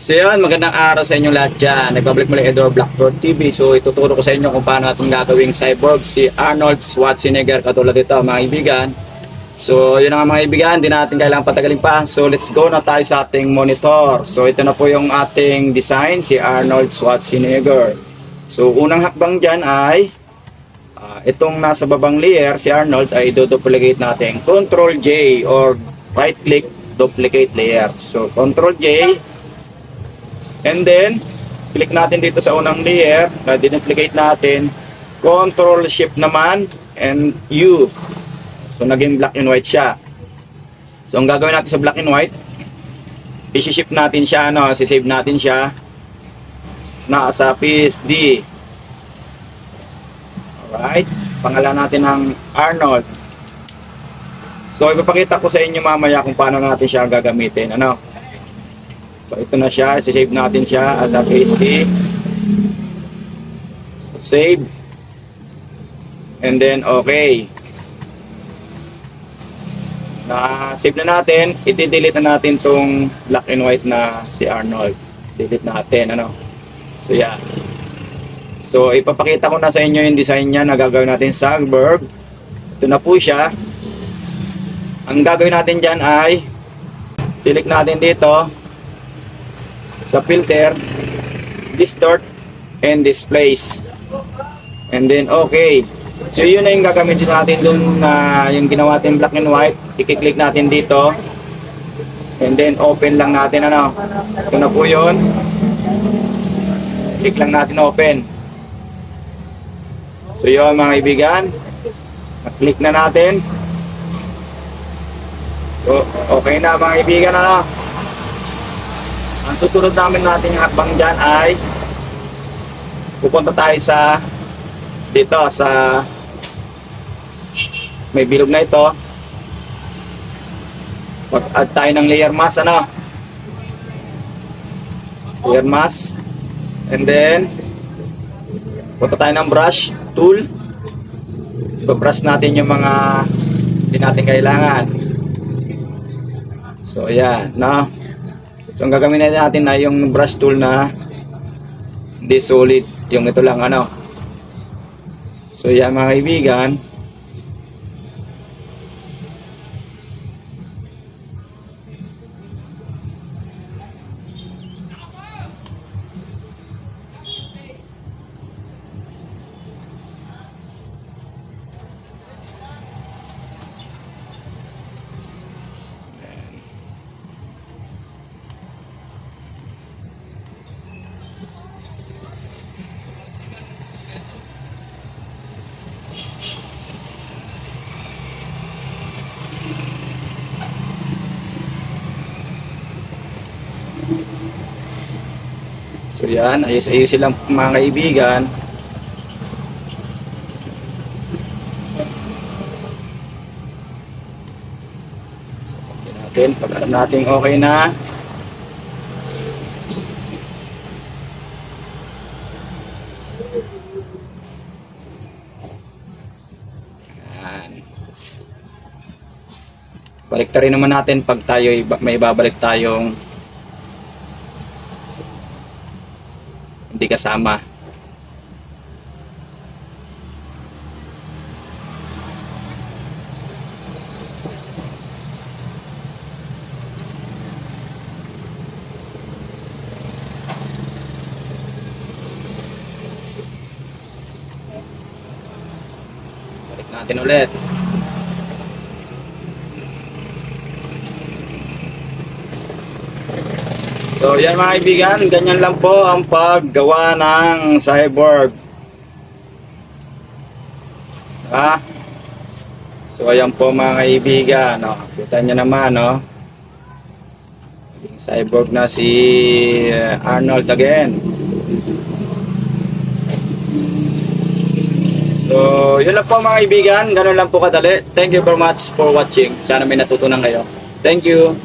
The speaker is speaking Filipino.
So yun, magandang araw sa inyo lahat dyan. Nagbabalik muli Edward Blackboard TV. So ituturo ko sa inyo kung paano natin gagawing cyborg si Arnold Schwarzenegger katulad dito mga kaibigan. So yun nga mga kaibigan, hindi natin kailangan patagalin pa. So let's go na tayo sa ating monitor. So ito na po yung ating design, si Arnold Schwarzenegger. So unang hakbang dyan ay itong nasa babang layer, si Arnold ay do-duplicate natin. Control J or right click, duplicate layer. So Control J. And then, click natin dito sa unang layer na dinuplicate natin. Control Shift naman and U. So, naging black and white siya. So, ang gagawin natin sa black and white, isi-shift natin siya, sisave natin siya nasa PSD. Alright. Pangalan natin ng Arnold. So, ipapakita ko sa inyo mamaya kung paano natin siya gagamitin. So, ito na siya. I-save natin siya as a PSD. So, save. And then, okay. Na-save na natin. I-delete na natin tong black and white na si Arnold. Delete natin, So, yan. So, ipapakita ko na sa inyo yung design niya na gagawin natin sa cyborg. Ito na po siya. Ang gagawin natin dyan ay select natin dito sa filter, distort, and displace. And then, okay. So, yun na yung gagamitin natin dun na yung ginawa natin black and white. I-click natin dito. And then, open lang natin, Ito na po yun. Click lang natin open. So, yun mga kaibigan. Na-click na natin. So, okay na mga kaibigan, Ang susunod namin natin yung hakbang dyan ay pupunta tayo sa dito sa may bilog na ito. Mag-add tayo ng layer mask, layer mask. And then punta tayo ng brush tool. Ibabrush natin yung mga hindi natin kailangan. So ayan, So, ang gagamitin natin ay yung brush tool na hindi solid. Yung ito lang, So, yan mga kaibigan. So yan, ayos-ayos silang mga kaibigan. Okay natin, pag alam natin okay na. Yan. Baliktarin naman natin pag tayo may babalik tayong hindi kasama. Balik natin ulit. So yan mga kaibigan, ganyan lang po ang paggawa ng cyborg. So ayan po mga kaibigan, kita nyo naman, yung cyborg na si Arnold again. So yun lang po mga kaibigan, ganun lang po kadali. Thank you very much for watching. Sana may natutunan kayo. Thank you.